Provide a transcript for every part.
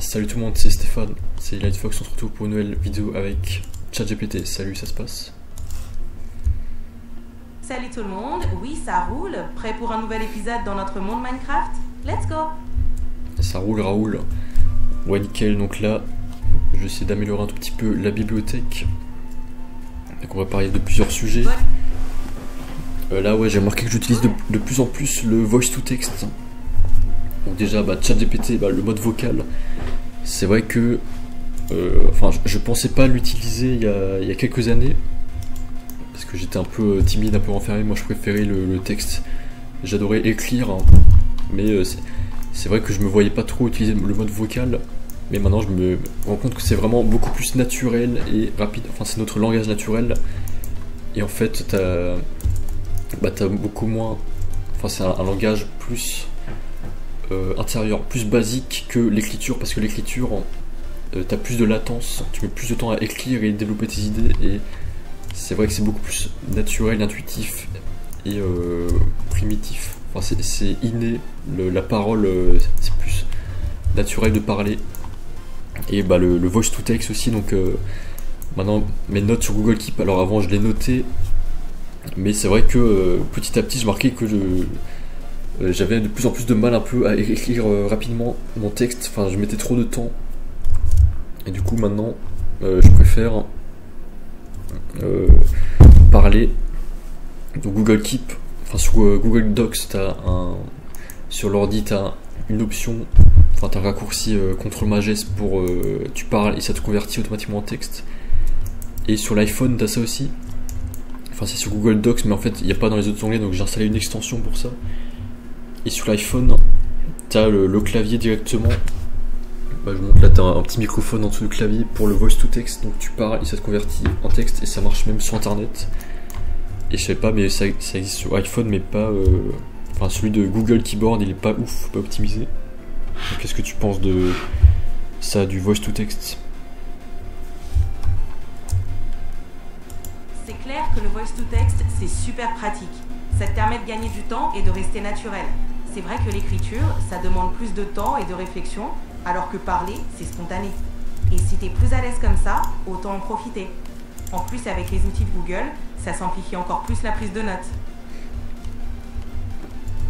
Salut tout le monde, c'est Stéphane, c'est Lightfox, on se retrouve pour une nouvelle vidéo avec ChatGPT. Salut, ça se passe? Salut tout le monde, oui ça roule, prêt pour un nouvel épisode dans notre monde Minecraft? Let's go! Ça roule Raoul. Ouais nickel, donc là je vais essayer d'améliorer un tout petit peu la bibliothèque. Donc on va parler de plusieurs sujets. Là ouais, j'ai remarqué que j'utilise de plus en plus le voice to text. Donc déjà ChatGPT, le mode vocal. C'est vrai que je pensais pas l'utiliser il y a quelques années. Parce que j'étais un peu timide, un peu renfermé. Moi je préférais le texte. J'adorais écrire, hein. Mais c'est vrai que je me voyais pas trop utiliser le mode vocal. Mais maintenant je me rends compte que c'est vraiment beaucoup plus naturel et rapide. Enfin c'est notre langage naturel. Et en fait t'as beaucoup moins... Enfin c'est un langage plus intérieur, plus basique que l'écriture. Parce que l'écriture, t'as plus de latence. Tu mets plus de temps à écrire et développer tes idées. Et c'est vrai que c'est beaucoup plus naturel, intuitif et primitif. Enfin c'est inné. La parole, c'est plus naturel de parler. Et le voice to text aussi, donc maintenant mes notes sur Google Keep, alors avant je les notais, mais c'est vrai que petit à petit je marquais que j'avais de plus en plus de mal un peu à écrire rapidement mon texte, enfin je mettais trop de temps, et du coup maintenant je préfère parler. Donc Google Keep, enfin sur Google Docs sur l'ordi t'as une option. Enfin, t'as un raccourci contrôle majeste pour tu parles et ça te convertit automatiquement en texte. Et sur l'iPhone, t'as ça aussi. Enfin, c'est sur Google Docs, mais en fait, il n'y a pas dans les autres onglets, donc j'ai installé une extension pour ça. Et sur l'iPhone, t'as le clavier directement. Je vous montre là, t'as un petit microphone en dessous du clavier pour le voice to text, donc tu parles et ça te convertit en texte et ça marche même sur internet. Et je sais pas, mais ça existe sur iPhone, mais pas. Enfin, celui de Google Keyboard, il est pas ouf, pas optimisé. Qu'est-ce que tu penses de ça, du voice to text? C'est clair que le voice to text c'est super pratique. Ça te permet de gagner du temps et de rester naturel. C'est vrai que l'écriture, ça demande plus de temps et de réflexion, alors que parler, c'est spontané. Et si t'es plus à l'aise comme ça, autant en profiter. En plus, avec les outils de Google, ça simplifie encore plus la prise de notes.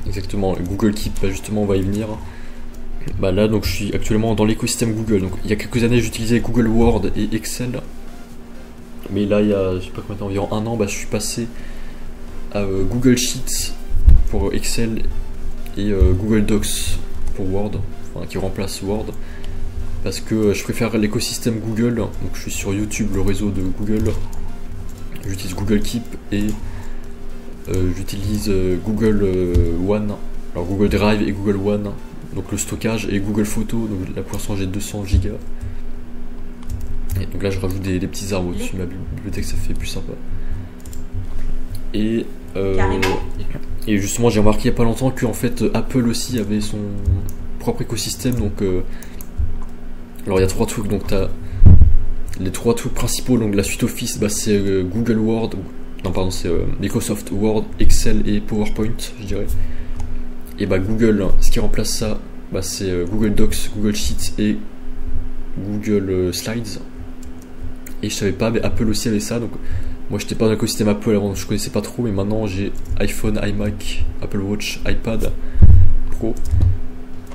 Exactement, Google Keep, justement on va y venir. Là donc je suis actuellement dans l'écosystème Google. Donc il y a quelques années j'utilisais Google Word et Excel. Mais là il y a je sais pas combien de temps, environ un an, je suis passé à Google Sheets pour Excel et Google Docs pour Word, enfin qui remplace Word. Parce que je préfère l'écosystème Google. Donc je suis sur YouTube, le réseau de Google. J'utilise Google Keep et j'utilise Google One. Alors Google Drive et Google One. Donc le stockage et Google Photos, donc là pour l'instant j'ai 200 gigas. Et donc là je rajoute des petits arbres au-dessus de ma bibliothèque, ça fait plus sympa. Et justement j'ai remarqué il n'y a pas longtemps que en fait Apple aussi avait son propre écosystème. Donc alors il y a trois trucs, donc t'as les trois trucs principaux. Donc la suite Office, c'est Google Word, non pardon c'est Microsoft Word, Excel et PowerPoint je dirais. Et Google, ce qui remplace ça, c'est Google Docs, Google Sheets et Google Slides. Et je savais pas, mais Apple aussi avait ça. Donc moi j'étais pas dans l'écosystème Apple avant, je connaissais pas trop, mais maintenant j'ai iPhone, iMac, Apple Watch, iPad Pro.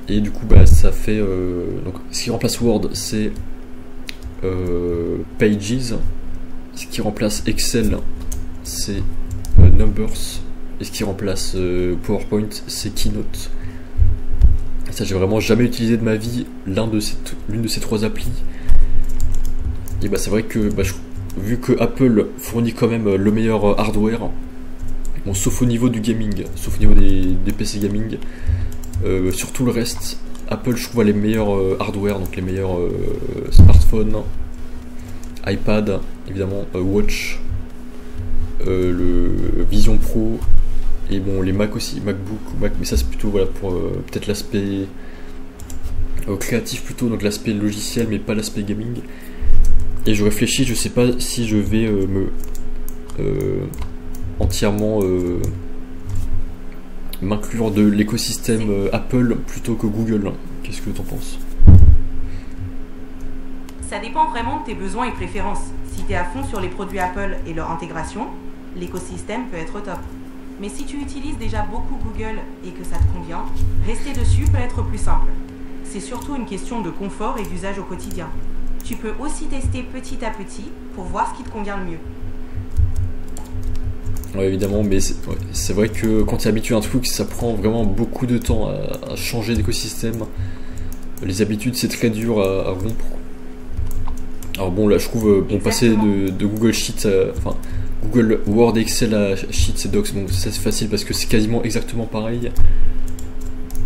Et du coup ça fait donc ce qui remplace Word c'est Pages. Ce qui remplace Excel c'est Numbers. Et ce qui remplace PowerPoint, c'est Keynote. Ça, j'ai vraiment jamais utilisé de ma vie l'une de ces trois applis. Et c'est vrai que vu que Apple fournit quand même le meilleur hardware, bon, sauf au niveau du gaming, sauf au niveau des PC gaming, sur tout le reste, Apple je trouve a les meilleurs hardware, donc les meilleurs smartphones, iPad, évidemment, Watch, le Vision Pro. Et bon, les Mac aussi, MacBook, Mac, mais ça c'est plutôt pour peut-être l'aspect créatif plutôt, donc l'aspect logiciel mais pas l'aspect gaming. Et je réfléchis, je sais pas si je vais entièrement m'inclure de l'écosystème Apple plutôt que Google. Qu'est-ce que t'en penses? Ça dépend vraiment de tes besoins et préférences. Si t'es à fond sur les produits Apple et leur intégration, l'écosystème peut être top. Mais si tu utilises déjà beaucoup Google et que ça te convient, rester dessus peut être plus simple. C'est surtout une question de confort et d'usage au quotidien. Tu peux aussi tester petit à petit pour voir ce qui te convient le mieux. Ouais, évidemment, mais c'est vrai que quand tu es habitué à un truc, ça prend vraiment beaucoup de temps à changer d'écosystème. Les habitudes, c'est très dur à rompre. Alors bon, là je trouve, bon, passer de Google Sheets, enfin Google Word et Excel à Sheets et Docs, bon ça c'est facile parce que c'est quasiment exactement pareil.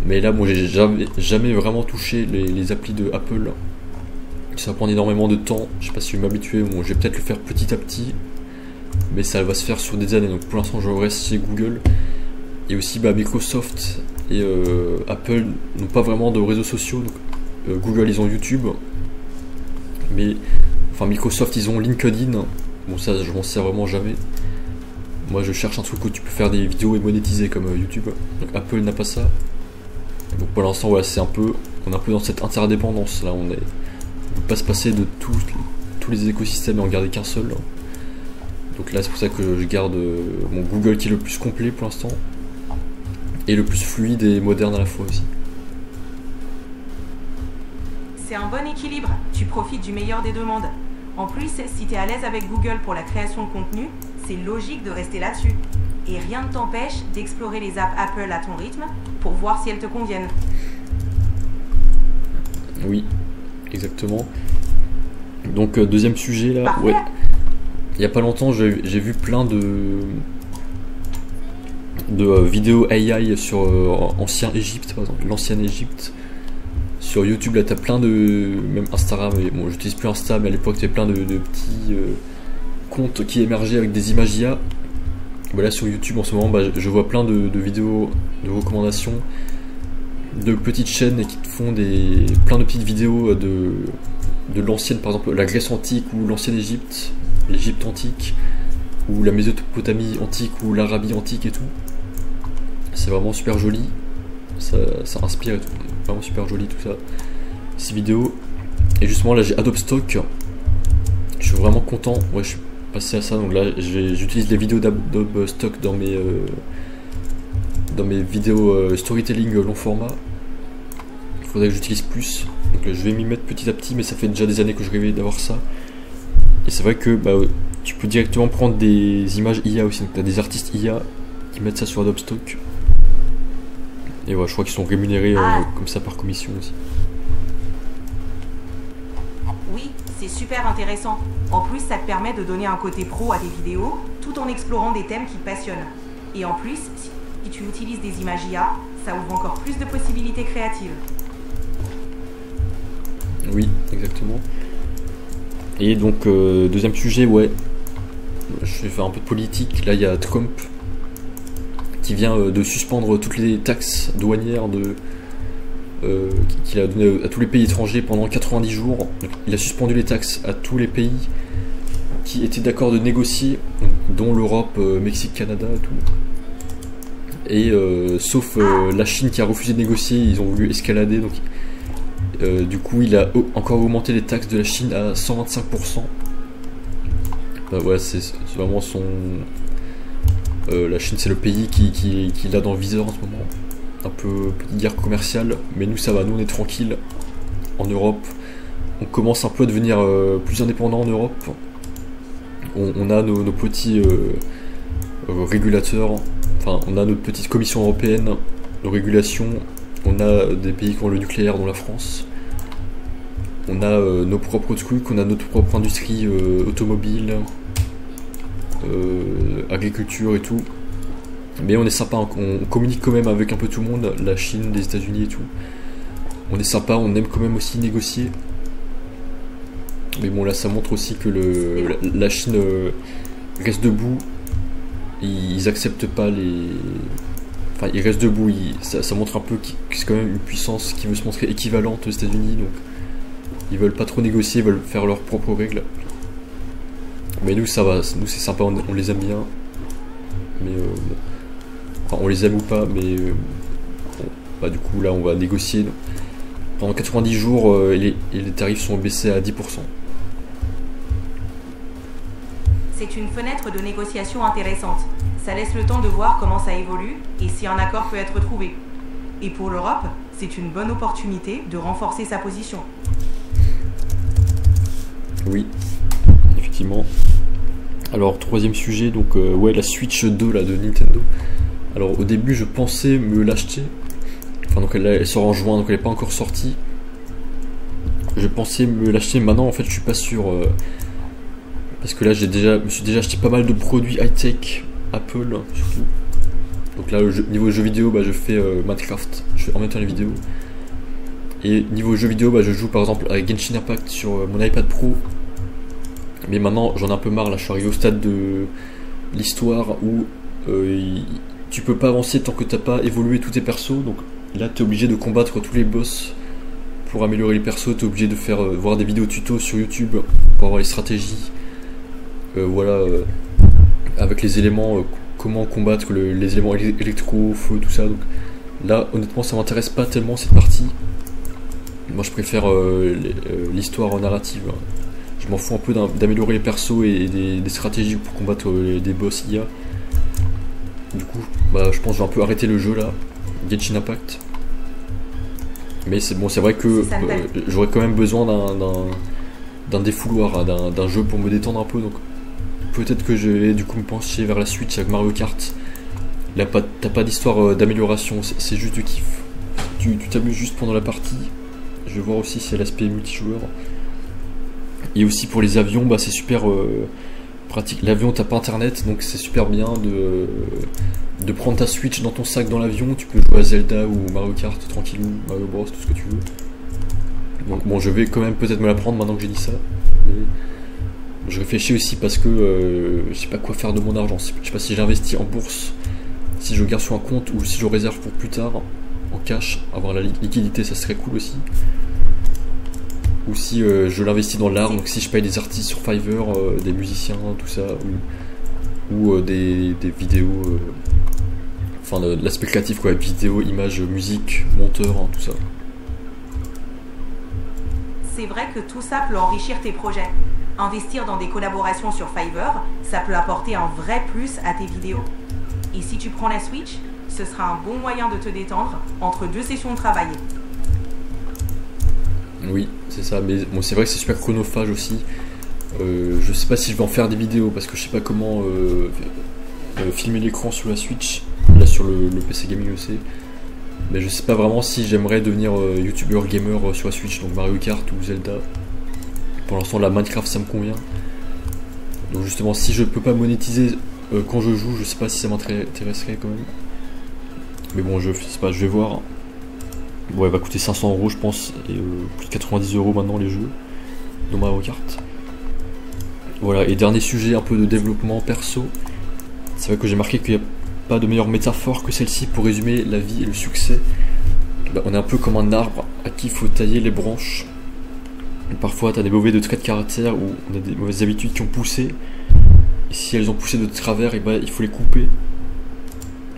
Mais là, moi j'ai jamais vraiment touché les applis de Apple. Ça va prendre énormément de temps, je sais pas si je vais m'habituer, bon je vais peut-être le faire petit à petit. Mais ça va se faire sur des années, donc pour l'instant je reste chez Google. Et aussi Microsoft et Apple n'ont pas vraiment de réseaux sociaux, donc Google ils ont YouTube. Mais enfin Microsoft ils ont LinkedIn. Bon ça je m'en sers vraiment jamais. Moi je cherche un truc où tu peux faire des vidéos et monétiser comme YouTube. Donc Apple n'a pas ça. Donc pour l'instant voilà, c'est un peu, on est un peu dans cette interdépendance là, on peut pas se passer de tous les écosystèmes et en garder qu'un seul. Donc là c'est pour ça que je garde mon Google qui est le plus complet pour l'instant. Et le plus fluide et moderne à la fois aussi. C'est un bon équilibre, tu profites du meilleur des deux mondes. En plus, si tu es à l'aise avec Google pour la création de contenu, c'est logique de rester là-dessus. Et rien ne t'empêche d'explorer les apps Apple à ton rythme pour voir si elles te conviennent. Oui, exactement. Donc deuxième sujet là, Parfait. ouais. Il y a pas longtemps j'ai vu plein de vidéos AI sur ancien Égypte, par exemple, l'ancienne Égypte. Sur YouTube, là, t'as plein de... Même Instagram, mais bon, j'utilise plus Insta, mais à l'époque, t'avais plein de petits comptes qui émergeaient avec des images IA. Voilà, sur YouTube, en ce moment, je vois plein de vidéos de recommandations de petites chaînes qui te font plein de petites vidéos de l'ancienne, par exemple, la Grèce antique ou l'ancienne Égypte, l'Égypte antique, ou la Mésopotamie antique ou l'Arabie antique et tout. C'est vraiment super joli, ça inspire et tout. Vraiment super joli tout ça, ces vidéos. Et justement là j'ai Adobe Stock, je suis vraiment content, ouais je suis passé à ça, donc là j'utilise les vidéos d'Adobe Stock dans mes vidéos storytelling long format. Il faudrait que j'utilise plus, donc je vais m'y mettre petit à petit, mais ça fait déjà des années que je rêvais d'avoir ça. Et c'est vrai que tu peux directement prendre des images IA aussi, donc tu as des artistes IA qui mettent ça sur Adobe Stock. Et ouais, je crois qu'ils sont rémunérés comme ça par commission aussi. Oui, c'est super intéressant. En plus, ça te permet de donner un côté pro à tes vidéos, tout en explorant des thèmes qui te passionnent. Et en plus, si tu utilises des images IA, ça ouvre encore plus de possibilités créatives. Oui, exactement. Et donc, deuxième sujet, ouais. Je vais faire un peu de politique. Là, il y a Trump qui vient de suspendre toutes les taxes douanières qu'il a donné à tous les pays étrangers pendant 90 jours. Donc, il a suspendu les taxes à tous les pays qui étaient d'accord de négocier, dont l'Europe, Mexique, Canada et tout. Et sauf la Chine qui a refusé de négocier, ils ont voulu escalader. Donc, du coup, il a encore augmenté les taxes de la Chine à 125%. Ouais, c'est vraiment son... la Chine c'est le pays qui l'a dans le viseur en ce moment. Un peu petite guerre commerciale, mais nous ça va, nous on est tranquille en Europe. On commence un peu à devenir plus indépendant en Europe. On a nos petits régulateurs, enfin on a notre petite commission européenne de régulation. On a des pays qui ont le nucléaire dont la France. On a nos propres trucs, on a notre propre industrie automobile. Agriculture et tout, mais on est sympa, on communique quand même avec un peu tout le monde, la Chine, les États-Unis et tout. On est sympa, on aime quand même aussi négocier. Mais bon là ça montre aussi que la Chine reste debout. Ils acceptent pas les... Enfin ils restent debout, ça montre un peu que c'est quand même une puissance qui veut se montrer équivalente aux États-Unis, donc ils veulent pas trop négocier, ils veulent faire leurs propres règles. Mais nous ça va, nous c'est sympa, on les aime bien. Mais bon. Enfin on les aime ou pas, mais bon, du coup là on va négocier. pendant 90 jours, les tarifs sont baissés à 10%. C'est une fenêtre de négociation intéressante. Ça laisse le temps de voir comment ça évolue et si un accord peut être trouvé. Et pour l'Europe, c'est une bonne opportunité de renforcer sa position. Oui, effectivement. Alors, troisième sujet, donc ouais, la Switch 2 là, de Nintendo. Alors, au début, je pensais me l'acheter. Enfin, donc elle sort en juin, donc elle n'est pas encore sortie. Je pensais me l'acheter, maintenant en fait, je suis pas sûr. Parce que là, je me suis déjà acheté pas mal de produits high-tech, Apple surtout. Donc là, niveau jeux vidéo, bah, je fais Minecraft, je fais en même temps les vidéos. Et niveau jeux vidéo, bah, je joue par exemple avec Genshin Impact sur mon iPad Pro. Mais maintenant, j'en ai un peu marre, là, je suis arrivé au stade de l'histoire où tu peux pas avancer tant que t'as pas évolué tous tes persos. Donc là, t'es obligé de combattre tous les boss pour améliorer les persos. T'es obligé de faire voir des vidéos tutos sur YouTube pour avoir les stratégies. Voilà, avec les éléments, comment combattre les éléments électro, feu, tout ça. Donc là, honnêtement, ça m'intéresse pas tellement cette partie. Moi, je préfère l'histoire narrative. Je m'en fous un peu d'améliorer les persos et des stratégies pour combattre des boss IA. Du coup, bah, je pense que je vais un peu arrêter le jeu là, Genshin Impact. Mais c'est bon, c'est vrai que j'aurais quand même besoin d'un défouloir, d'un jeu pour me détendre un peu. Donc peut-être que je vais du coup me pencher vers la Switch avec Mario Kart. Là, t'as pas d'histoire d'amélioration, c'est juste du kiff. Tu t'amuses juste pendant la partie. Je vais voir aussi si c'est l'aspect multijoueur. Et aussi pour les avions, bah, c'est super pratique. L'avion, t'as pas internet, donc c'est super bien de prendre ta Switch dans ton sac dans l'avion. Tu peux jouer à Zelda ou Mario Kart tranquillou, Mario Bros, tout ce que tu veux. Donc bon, je vais quand même peut-être me la prendre maintenant que j'ai dit ça. Mais je réfléchis aussi parce que je sais pas quoi faire de mon argent. Je sais pas si j'investis en bourse, si je garde sur un compte ou si je réserve pour plus tard en cash. Avoir la liquidité, ça serait cool aussi. Ou si je l'investis dans l'art, donc si je paye des artistes sur Fiverr, des musiciens, tout ça, ou des vidéos, enfin de l'aspect créatif quoi, vidéo, images, musique, monteur, hein, tout ça. C'est vrai que tout ça peut enrichir tes projets. Investir dans des collaborations sur Fiverr, ça peut apporter un vrai plus à tes vidéos. Et si tu prends la Switch, ce sera un bon moyen de te détendre entre deux sessions de travail. Oui, c'est ça, mais bon, c'est vrai que c'est super chronophage aussi. Je sais pas si je vais en faire des vidéos parce que je sais pas comment filmer l'écran sur la Switch. Là sur le PC Gaming EC. Mais je sais pas vraiment si j'aimerais devenir youtubeur gamer sur la Switch, donc Mario Kart ou Zelda. Pour l'instant, la Minecraft ça me convient. Donc justement, si je peux pas monétiser quand je joue, je sais pas si ça m'intéresserait quand même. Mais bon, je sais pas, je vais voir. Bon, elle va coûter 500 € je pense, et plus de 90 € maintenant les jeux dans Mario Kart. Voilà, et dernier sujet un peu de développement perso. C'est vrai que j'ai marqué qu'il n'y a pas de meilleure métaphore que celle-ci pour résumer la vie et le succès. Bah, on est un peu comme un arbre à qui il faut tailler les branches. Et parfois tu as des mauvais traits de caractère ou on a des mauvaises habitudes qui ont poussé. Et si elles ont poussé de travers, et bah, il faut les couper.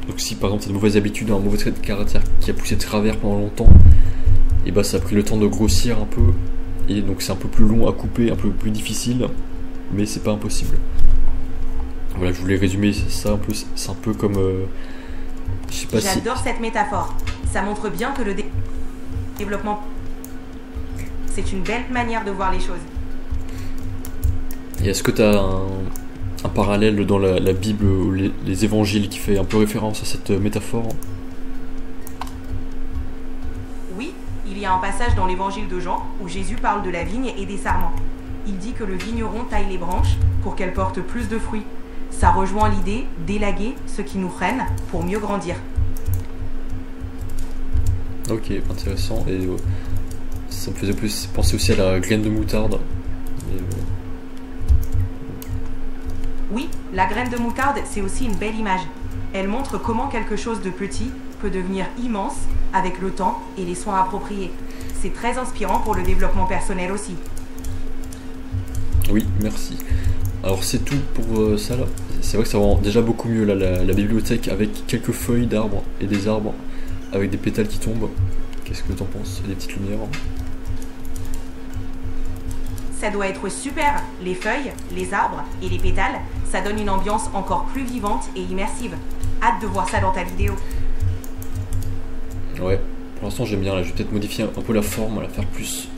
Donc si par exemple tu as une mauvaise habitude, un mauvais trait de caractère qui a poussé de travers pendant longtemps, et bah ça a pris le temps de grossir un peu, et donc c'est un peu plus long à couper, un peu plus difficile, mais c'est pas impossible. Voilà, je voulais résumer ça un peu, c'est un peu comme... je sais pas. J'adore cette métaphore, ça montre bien que le développement, c'est une belle manière de voir les choses. Et est-ce que tu as un parallèle dans la Bible ou les évangiles qui fait un peu référence à cette métaphore? Oui, il y a un passage dans l'évangile de Jean où Jésus parle de la vigne et des sarments. Il dit que le vigneron taille les branches pour qu'elles portent plus de fruits. Ça rejoint l'idée d'élaguer ce qui nous freine pour mieux grandir. Ok, intéressant. Et ça me faisait plus penser aussi à la graine de moutarde. Oui, la graine de moutarde, c'est aussi une belle image. Elle montre comment quelque chose de petit peut devenir immense avec le temps et les soins appropriés. C'est très inspirant pour le développement personnel aussi. Oui, merci. Alors c'est tout pour ça là. C'est vrai que ça rend déjà beaucoup mieux là, la bibliothèque avec quelques feuilles d'arbres et des arbres avec des pétales qui tombent. Qu'est-ce que t'en penses? Des petites lumières. Ça doit être super. Les feuilles, les arbres et les pétales, ça donne une ambiance encore plus vivante et immersive. Hâte de voir ça dans ta vidéo. Ouais, pour l'instant j'aime bien là, je vais peut-être modifier un peu la forme, la faire plus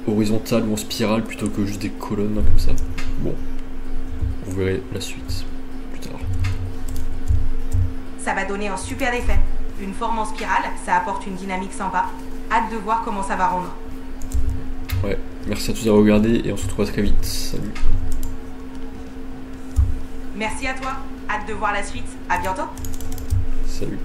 horizontale ou en spirale plutôt que juste des colonnes comme ça. Bon, vous verrez la suite plus tard. Ça va donner un super effet. Une forme en spirale, ça apporte une dynamique sympa. Hâte de voir comment ça va rendre. Ouais, merci à tous d'avoir regardé et on se retrouve très vite. Salut. Merci à toi. Hâte de voir la suite. À bientôt. Salut.